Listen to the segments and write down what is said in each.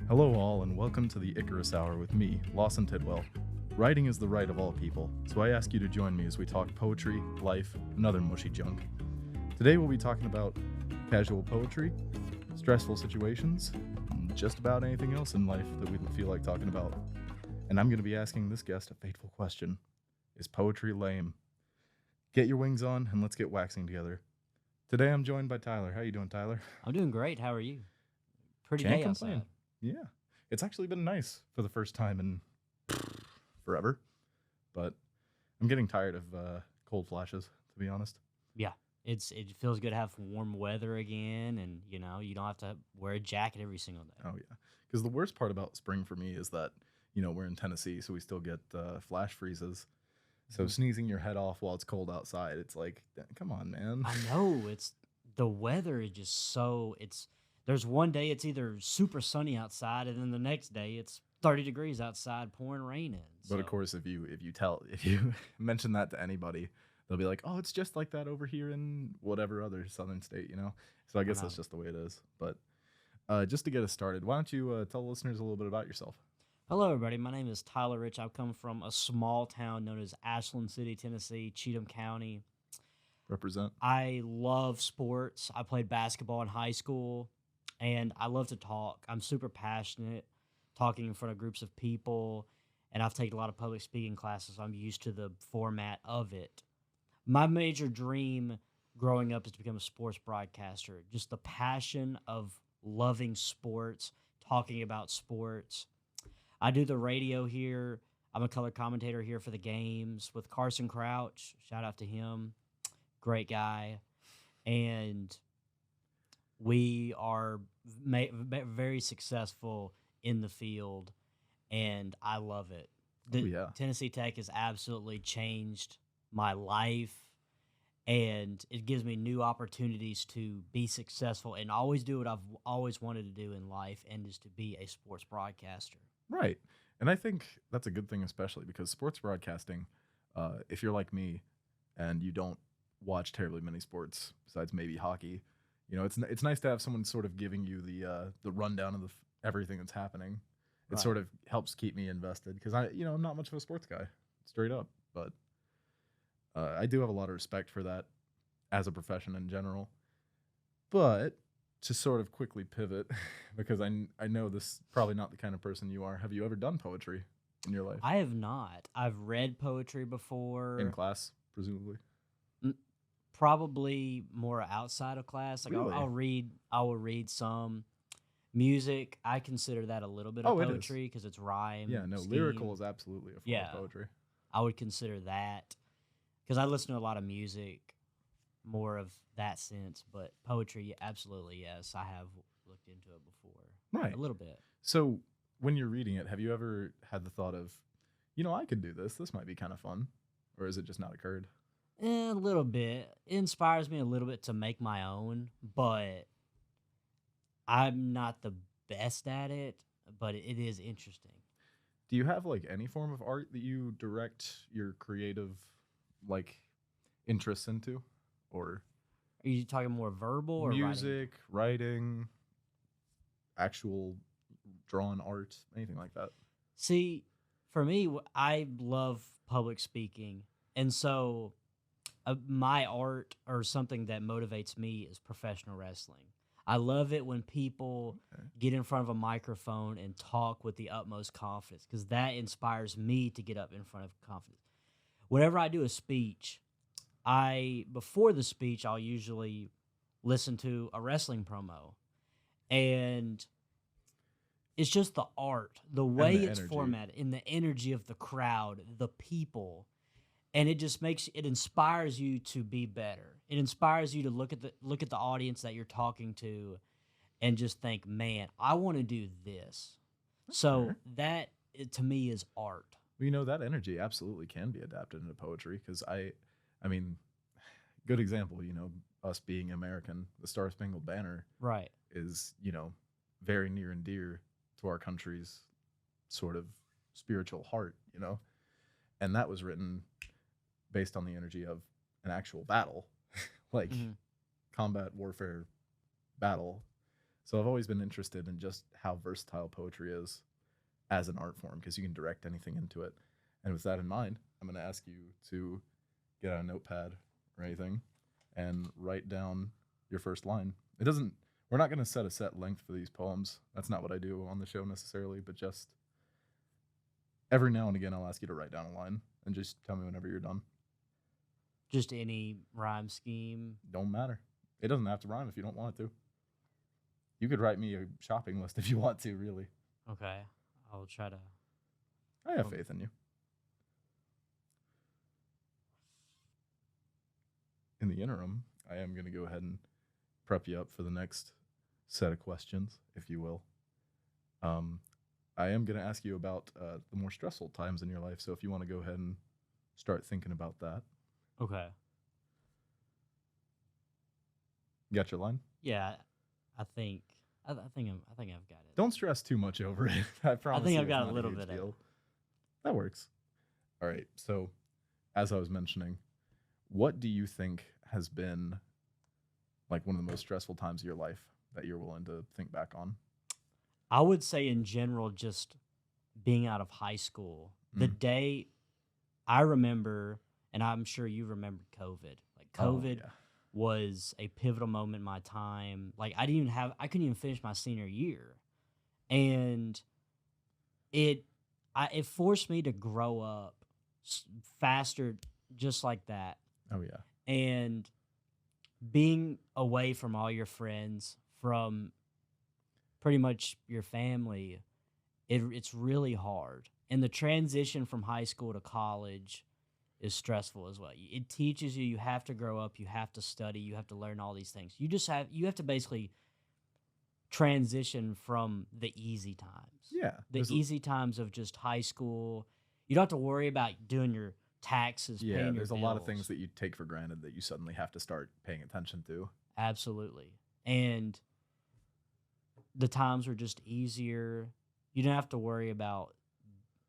Hello, all, and welcome to the Icarus Hour with me, Lawson Tidwell. Writing is the right of all people, so I ask you to join me as we talk poetry, life, and other mushy junk. Today we'll be talking about casual poetry, stressful situations, and just about anything else in life that we feel like talking about. And I'm going to be asking this guest a fateful question. Is poetry lame? Get your wings on and let's get waxing together. Today I'm joined by Tyler. How you doing, Tyler? I'm doing great. How are you? Pretty Can't day complain. outside. Yeah. It's actually been nice for the first time in forever, but I'm getting tired of cold flashes, to be honest. Yeah, it feels good to have warm weather again, and you don't have to wear a jacket every single day. Oh, yeah. Because the worst part about spring for me is that, we're in Tennessee, so we still get flash freezes. So Mhm. sneezing your head off while it's cold outside, it's like, come on, man. I know it's the weather is just so it's. There's one day it's either super sunny outside, and then the next day it's 30 degrees outside, pouring rain in. But of So course, if you mention that to anybody, they'll be like, "Oh, it's just like that over here in whatever other southern state." So I I guess know. that's just the way it is. But just to get us started, why don't you tell listeners a little bit about yourself? Hello, everybody. My name is Tyler Rich. I come from a small town known as Ashland City, Tennessee, Cheatham County. Represent. I love sports. I played basketball in high school and I love to talk. I'm super passionate talking in front of groups of people and I've taken a lot of public speaking classes. So I'm used to the format of it. My major dream growing up is to become a sports broadcaster. Just the passion of loving sports, talking about sports. I do the radio here. I'm a color commentator here for the games with Carson Crouch. Shout out to him. Great guy. And we are very successful in the field, and I love it. Oh The yeah. Tennessee Tech has absolutely changed my life, and it gives me new opportunities to be successful and always do what I've always wanted to do in life, and is to be a sports broadcaster. Right. And I think that's a good thing, especially because sports broadcasting, if you're like me and you don't watch terribly many sports besides maybe hockey, it's nice to have someone sort of giving you the rundown of everything that's happening. It Right. sort of helps keep me invested because I'm not much of a sports guy, straight up. But I do have a lot of respect for that as a profession in general. But to sort of quickly pivot, because I know this is probably not the kind of person you are. Have you ever done poetry in your life? I have not. I've read poetry In before. class, presumably. N- Probably more outside of class. Like Really? I will read some music. I consider that a little bit of Oh, it is. poetry because it's Yeah, rhyme no, lyrical scheme. is absolutely a form of Yeah, poetry. I would consider that because I listen to a lot of music, more of that sense. But poetry, absolutely yes, I have looked into it before a Right. little bit. So when you're reading it, have you ever had the thought of, I could do this. This might be kind of fun, or has it just not occurred? A little bit. It inspires me a little bit to make my own, but I'm not the best at it. But it is interesting. Do you have like any form of art that you direct your creative like interests into, or Are you talking more verbal or writing? music, writing, actual drawn art, anything like that? See, for me, I love public speaking, and so my art or something that motivates me is professional wrestling. I love it when people Okay. get in front of a microphone and talk with the utmost confidence because that inspires me to get up in front of confidence. Whenever I do a speech, I before the speech I'll usually listen to a wrestling promo, and it's just the art, the And way the it's energy. formatted, and the energy of the crowd, the people, and it inspires you to be better. It inspires you to look at the audience that you're talking to and just think, man, I want to do this. That's So fair. to me is art. Well, that energy absolutely can be adapted into poetry because I mean, good example. Us being American, the Star Spangled Banner Right. is very near and dear to our country's sort of spiritual heart. And that was written based on the energy of an actual battle, like Hmm. combat warfare battle. So I've always been interested in just how versatile poetry is as an art form because you can direct anything into it. And with that in mind, I'm going to ask you to get out a notepad or anything and write down your first line. It doesn't, we're not going to set a set length for these poems. That's not what I do on the show necessarily, but just every now and again, I'll ask you to write down a line and just tell me whenever you're done. Just any rhyme scheme. Don't matter. It doesn't have to rhyme if you don't want it to. You could write me a shopping list if you want to, really. Okay. I'll try to. I have faith in you. In the interim, I am going to go ahead and prep you up for the next set of questions, if you will. I am going to ask you about the more stressful times in your life. So if you want to go ahead and start thinking about that. Okay. You got your line? Yeah, I think I've got it. Don't stress too much over it. I promise. think you I've it's got a not little huge bit of deal. it. That works. All right. So, as I was mentioning, what do you think has been like one of the most stressful times of your life that you're willing to think back on? I would say in general, just being out of high school, the Mm. day I remember, and I'm sure you remembered COVID. Like Oh, COVID yeah. was a pivotal moment in my time. Like I couldn't even finish my senior year, and it it forced me to grow up faster, just like that. Oh, yeah. And being away from all your friends, from pretty much your family, it's really hard. And the transition from high school to college is stressful as well. It teaches you have to grow up, you have to study, you have to learn all these things. You have to basically transition from the easy times. Yeah. The There's easy times of just high school. You don't have to worry about doing your taxes, yeah, paying your there's a lot of bills. things that you take for granted that you suddenly have to start paying attention to. Absolutely. And the times were just easier. You don't have to worry about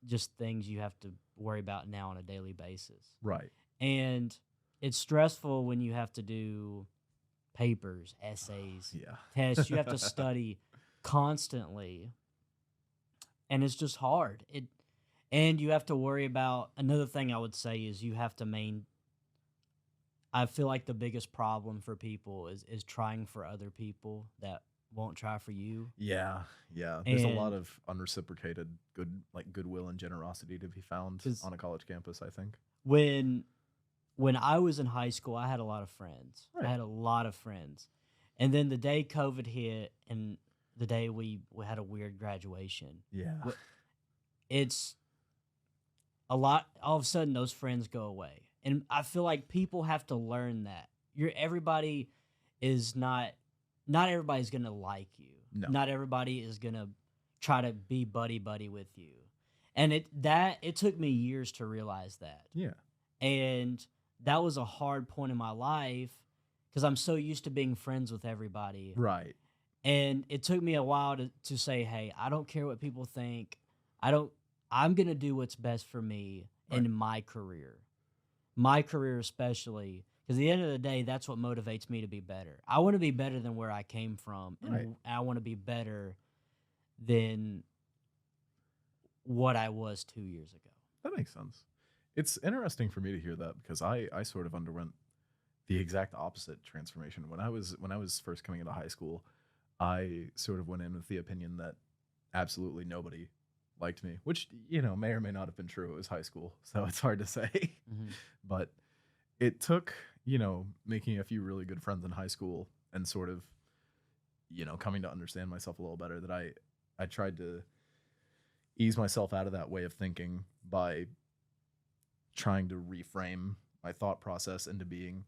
just things you have to worry about now on a daily basis. Right. And it's stressful when you have to do papers, essays, Yeah. tests. You have to study constantly. And it's just hard. And you have to worry about another thing I would say is you have to I feel like the biggest problem for people is trying for other people that won't try for you. Yeah. Yeah. There's a lot And of unreciprocated goodwill and generosity to be found 'cause on a college campus, I think. when I was in high school, I had a lot of friends. I Right. had a lot of friends. And then the day COVID hit and the day we had a weird graduation, Yeah. wh- it's a lot. All of a sudden, those friends go away. And I feel like people have to learn that. Everybody is not everybody's going to like you. No. Not everybody is going to try to be buddy buddy with you. And it took me years to realize that. Yeah. And that was a hard point in my life because I'm so used to being friends with everybody. Right. And it took me a while to say, hey, I don't care what people think. I'm going to do what's best for me Right. in my career. My career especially, because at the end of the day, that's what motivates me to be better. I want to be better than where I came from, and Right. I want to be better than what I was 2 years ago. That makes sense. It's interesting for me to hear that because I sort of underwent the exact opposite transformation. When I was first coming into high school, I sort of went in with the opinion that absolutely nobody liked me, which, may or may not have been true. It was high school, so it's hard to say. Mhm. But it took, making a few really good friends in high school and sort of, coming to understand myself a little better that I tried to ease myself out of that way of thinking by trying to reframe my thought process into being,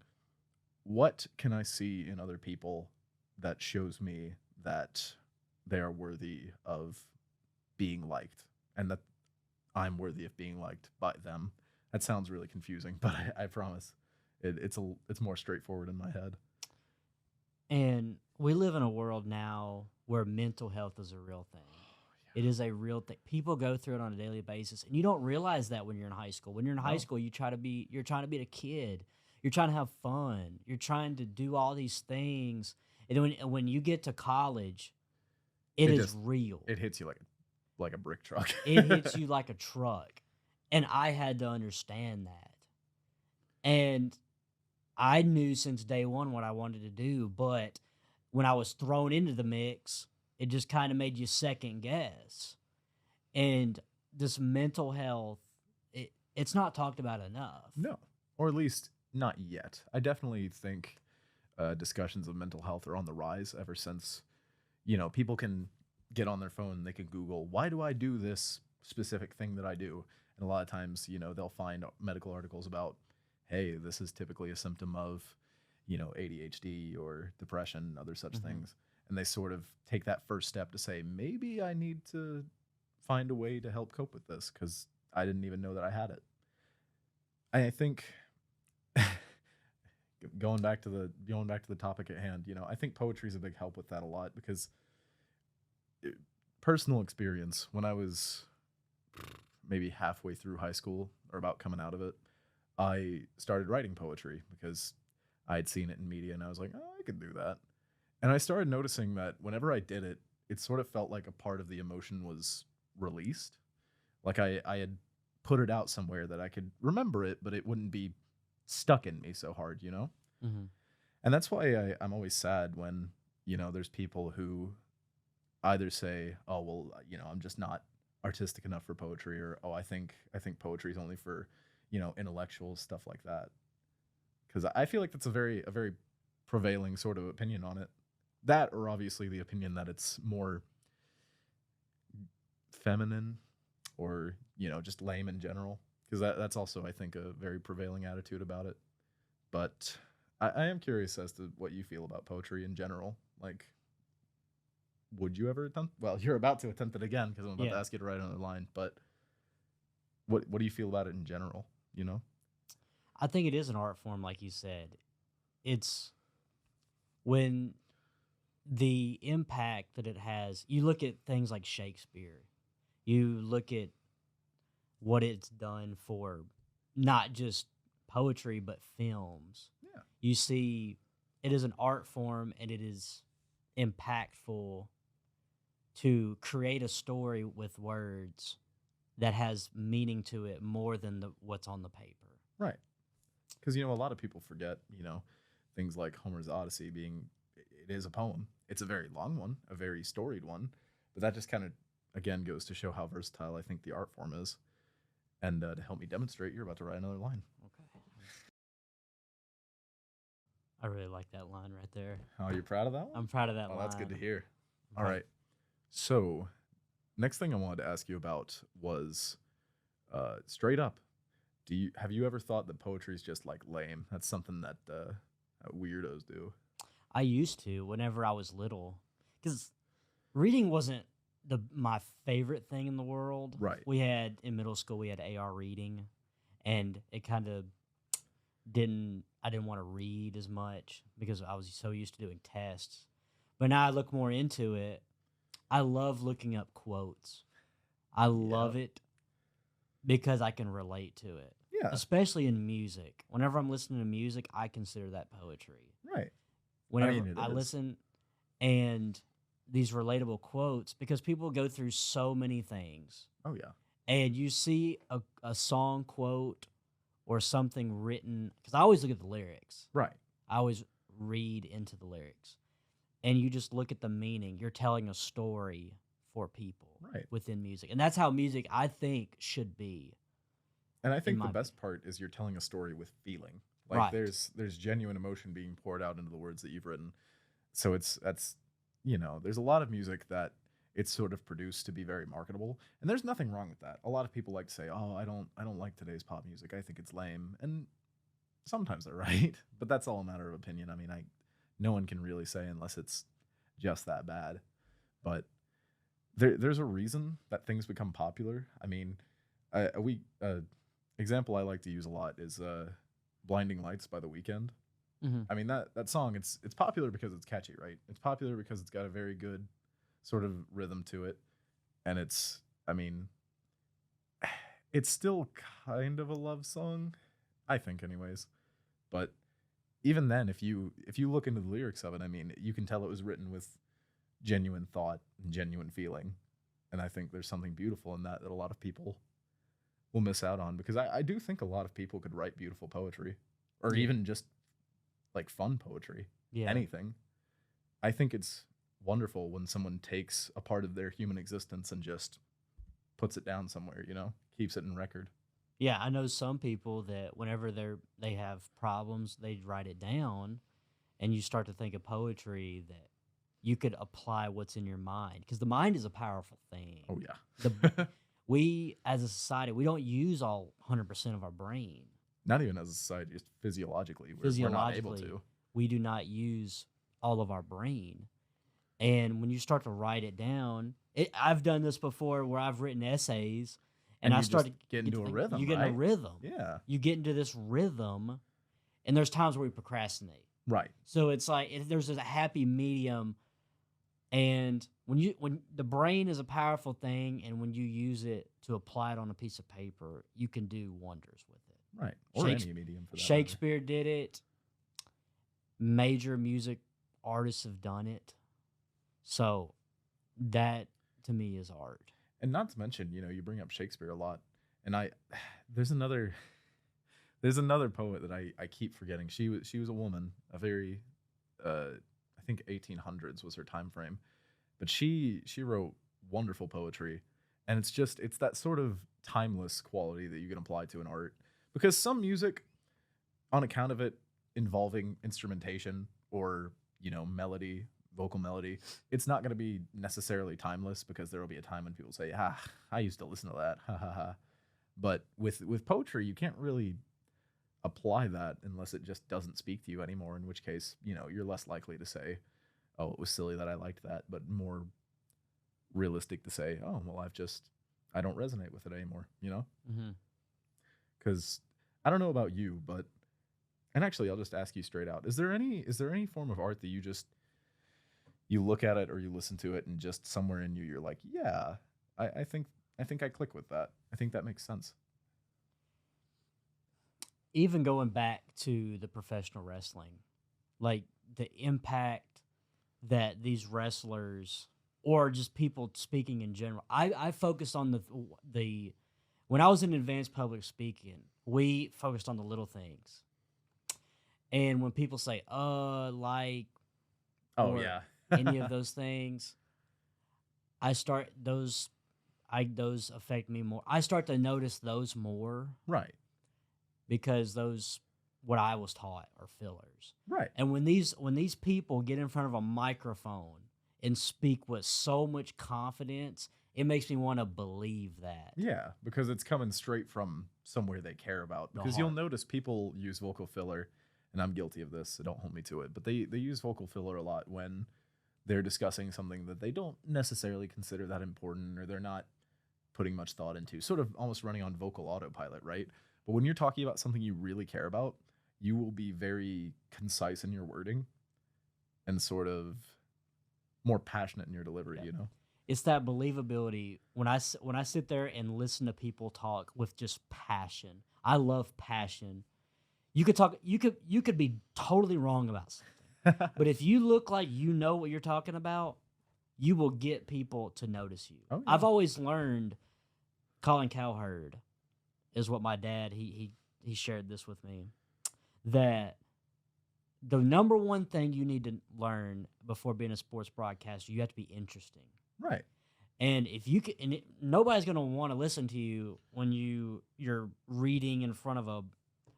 what can I see in other people that shows me that they are worthy of being liked and that I'm worthy of being liked by them. That sounds really confusing, but I promise it's more straightforward in my head. And we live in a world now where mental health is a real thing. It is a real thing. People go through it on a daily basis, and you don't realize that when you're in high school. When you're in high No. school, you're trying to be a kid. You're trying to have fun. You're trying to do all these things. And then when you get to college, It It is just real. it hits you like a brick truck. It hits you like a truck. And I had to understand that. And I knew since day one what I wanted to do, but when I was thrown into the mix, it just kind of made you second guess. And this mental health, it's not talked about enough. No, or at least not yet. I definitely think discussions of mental health are on the rise ever since, people can get on their phone, they can Google, why do I do this specific thing that I do? And a lot of times, they'll find medical articles about, hey, this is typically a symptom of, ADHD or depression, other such Hmm. things. And they sort of take that first step to say, maybe I need to find a way to help cope with this because I didn't even know that I had it. I think going back to the topic at hand, I think poetry is a big help with that a lot because it, personal experience when I was maybe halfway through high school or about coming out of it, I started writing poetry because I had seen it in media and I was like, oh, I could do that. And I started noticing that whenever I did it, it sort of felt like a part of the emotion was released. Like I had put it out somewhere that I could remember it, but it wouldn't be stuck in me so hard, you know? Hmm. And that's why I'm always sad when, there's people who either say, "Oh, well, I'm just not artistic enough for poetry," or "Oh, I think poetry is only for, intellectuals, stuff like that." Because I feel like that's a very prevailing sort of opinion on it. That, or obviously the opinion that it's more feminine, or just lame in general. Because that's also, I think, a very prevailing attitude about it. But I am curious as to what you feel about poetry in general. Like, would you ever attempt? Well, you're about to attempt it again because I'm about to Yeah. ask you to write another line. But what do you feel about it in general? You know? I think it is an art form, like you said. It's when the impact that it has, you look at things like Shakespeare, you look at what it's done for not just poetry, but films. Yeah. You see, it is an art form and it is impactful to create a story with words that has meaning to it more than what's on the paper. Right. Because a lot of people forget. Things like Homer's Odyssey being it is a poem. It's a very long one, a very storied one, but that just kind of again goes to show how versatile I think the art form is. And to help me demonstrate, you're about to write another line. Okay. I really like that line right there. Oh, you're proud of that one? I'm proud of that Oh, line. that's good to hear. All Okay. right. So, next thing I wanted to ask you about was straight up. Have you ever thought that poetry is just like lame? That's something that weirdos do. I used to whenever I was little, because reading wasn't my favorite thing in the world. Right. We had in middle school we had AR reading, and it kind of didn't. I didn't want to read as much because I was so used to doing tests. But now I look more into it. I love looking up quotes. I Yeah. love it because I can relate to it, Yeah. especially in music. Whenever I'm listening to music, I consider that poetry. Right. Whenever It I is. listen and these relatable quotes, because people go through so many things, Oh yeah. and you see a song quote or something written, because I always look at the lyrics. Right. I always read into the lyrics. And you just look at the meaning. You're telling a story for people Right. within music. And that's how music, I think, should be, And I in think the my best opinion. part is you're telling a story with feeling. Like Right. there's genuine emotion being poured out into the words that you've written. So there's a lot of music that it's sort of produced to be very marketable, and there's nothing wrong with that. A lot of people like to say, "Oh, I don't like today's pop music. I think it's lame." And sometimes they're right, but that's all a matter of opinion. I mean, no one can really say unless it's just that bad. But there's a reason that things become popular. I mean, we example I like to use a lot is "Blinding Lights" by The Weeknd. Hmm. I mean that song it's popular because it's catchy, right? It's popular because it's got a very good sort of rhythm to it, and I mean it's still kind of a love song, I think, anyways. But even then, if you look into the lyrics of it, I mean, you can tell it was written with genuine thought and genuine feeling. And I think there's something beautiful in that a lot of people will miss out on, because I do think a lot of people could write beautiful poetry, or Yeah. even just like fun poetry, Yeah. anything. I think it's wonderful when someone takes a part of their human existence and just puts it down somewhere, keeps it in record. Yeah, I know some people that whenever they have problems, they write it down, and you start to think of poetry that you could apply what's in your mind, because the mind is a powerful thing. Oh, yeah. The we as a society, we don't use all 100% of our brain. Not even as a society, just physiologically. We're not able Physiologically, to. we do not use all of our brain. And when you start to write it down, I've done this before where I've written essays, and I you just started get into a think- rhythm, You get in a right? rhythm. Yeah. You get into this rhythm, and there's times where we procrastinate. Right. So it's like there's a happy medium, and when the brain is a powerful thing, and when you use it to apply it on a piece of paper, you can do wonders with it. Right. Or Shakes- any medium for that matter. Shakespeare did it. Major music artists have done it. So that to me is art. And not to mention, you bring up Shakespeare a lot, and there's another poet that I keep forgetting. She was a woman, a very I think 1800s was her time frame, but she wrote wonderful poetry, and it's that sort of timeless quality that you can apply to an art, because some music, on account of it involving instrumentation or melody, vocal melody, it's not going to be necessarily timeless, because there will be a time when people say, I used to listen to that, ha ha ha. But with poetry, you can't really apply that unless it just doesn't speak to you anymore, in which case, you're less likely to say, oh, it was silly that I liked that, but more realistic to say, oh, well, I don't resonate with it anymore, Mm-hmm. Because I don't know about you, but, and actually I'll just ask you straight out, is there any form of art that you look at it or you listen to it and just somewhere in you're like, yeah, I think I click with that. I think that makes sense. Even going back to the professional wrestling, like the impact that these wrestlers, or just people speaking in general, I focused on the when I was in advanced public speaking, we focused on the little things. And when people say, like, Oh, or yeah. any of those things, those affect me more. I start to notice those more, Right. because those, what I was taught, are fillers. Right. And when these people get in front of a microphone and speak with so much confidence, it makes me want to believe that. Yeah, because it's coming straight from somewhere they care about. The Because you'll heart. notice people use vocal filler, and I'm guilty of this, so don't hold me to it, but they use vocal filler a lot when they're discussing something that they don't necessarily consider that important, or they're not putting much thought into, sort of almost running on vocal autopilot, right? But when you're talking about something you really care about, you will be very concise in your wording and sort of more passionate in your delivery, Yeah. It's that believability. When I sit there and listen to people talk with just passion, I love passion. You could be totally wrong about something, but if you look like you know what you're talking about, you will get people to notice you. Oh, yeah. I've always learned, Colin Cowherd is what my dad, he shared this with me, that the number one thing you need to learn before being a sports broadcaster, you have to be interesting. Right. And if you can, nobody's gonna want to listen to you when you're reading in front of a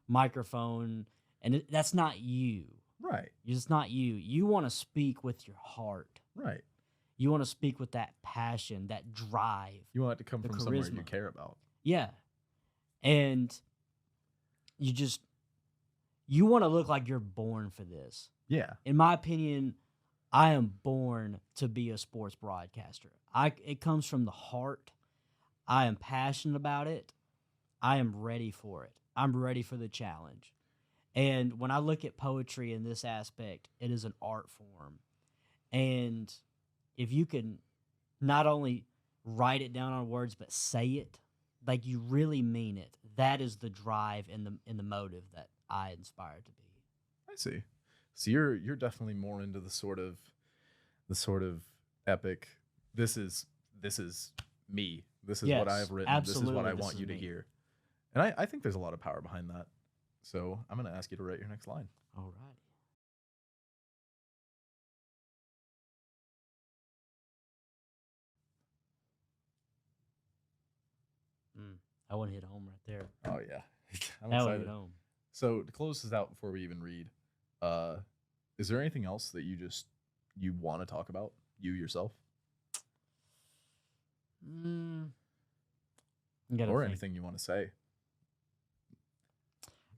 microphone, and that's not you. Right. It's not you. You want to speak with your heart. Right. You want to speak with that passion, that drive. You want it to come The from somewhere you charisma. care about. Yeah, and you want to look like you're born for this. Yeah. In my opinion, I am born to be a sports broadcaster. It comes from the heart. I am passionate about it. I am ready for it. I'm ready for the challenge. And when I look at poetry in this aspect, it is an art form. And if you can not only write it down on words, but say it like you really mean it, that is the drive and the motive that I inspire to be. I see. So you're definitely more into the sort of epic. This is me. This is what I Yes, have written. This is what absolutely, I this want is you to me. hear. And I think there's a lot of power behind that. So I'm going to ask you to write your next line. Alrighty. Mm, I want to hit home right there. Oh, yeah. I'm That would excited. hit home. So to close this out before we even read, is there anything else that you want to talk about, you yourself, Mm, I gotta or think. anything you want to say?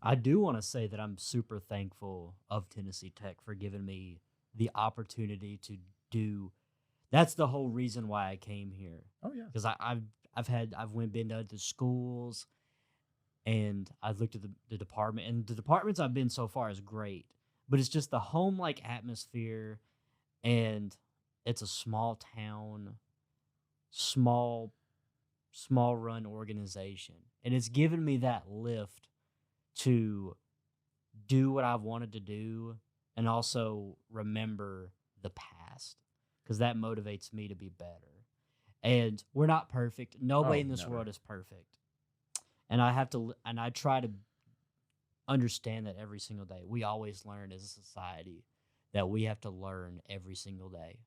I do want to say that I'm super thankful of Tennessee Tech for giving me the opportunity to do. That's the whole reason why I came here, Oh yeah. because I've been to the schools, and I've looked at the department, and the departments I've been so far is great, but it's just the home like atmosphere, and it's a small town, small small run organization, and it's given me that lift to do what I've wanted to do and also remember the past, because that motivates me to be better. And we're not perfect. Nobody Oh, in this never. world is perfect. And I try to understand that every single day. We always learn as a society that we have to learn every single day.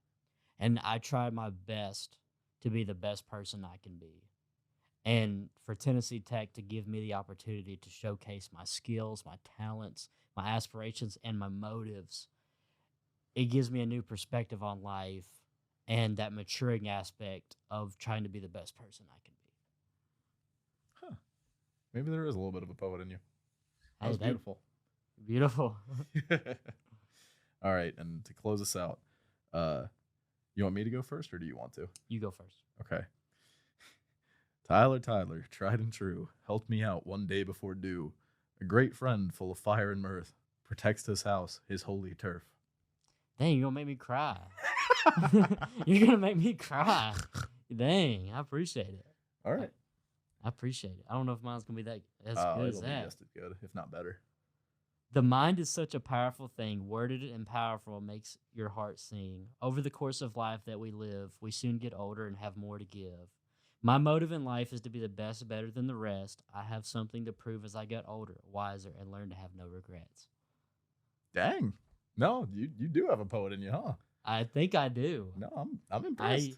And I try my best to be the best person I can be. And for Tennessee Tech to give me the opportunity to showcase my skills, my talents, my aspirations, and my motives, it gives me a new perspective on life and that maturing aspect of trying to be the best person I can be. Huh. Maybe there is a little bit of a poet in you. That Hey, was that beautiful. beautiful. All right, and to close us out, you want me to go first, or do you want to? You go first. Okay. Tyler, tried and true, helped me out one day before due. A great friend full of fire and mirth, protects his house, his holy turf. Dang, you're gonna make me cry. You're gonna make me cry. Dang, I appreciate it. All right. I appreciate it. I don't know if mine's gonna be that as good as It'll be that. just as good, if not better. The mind is such a powerful thing. Worded and powerful makes your heart sing. Over the course of life that we live, we soon get older and have more to give. My motive in life is to be the best, better than the rest. I have something to prove as I get older, wiser, and learn to have no regrets. Dang. No, you do have a poet in you, huh? I think I do. No, I'm impressed.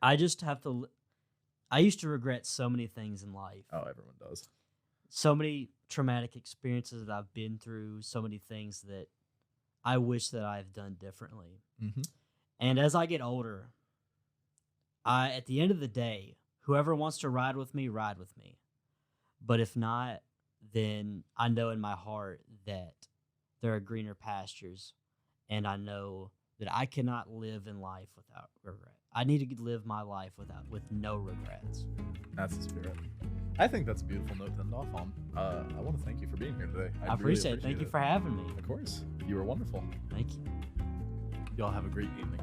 I just have to. I used to regret so many things in life. Oh, everyone does. So many traumatic experiences that I've been through. So many things that I wish that I've done differently. Mm-hmm. And as I get older, at the end of the day, whoever wants to ride with me, ride with me. But if not, then I know in my heart that there are greener pastures, and I know that I cannot live in life without regret. I need to live my life with no regrets. That's the spirit. I think that's a beautiful note to end off on. I want to thank you for being here today. I appreciate it. Thank you for having me. Of course. You were wonderful. Thank you. Y'all have a great evening.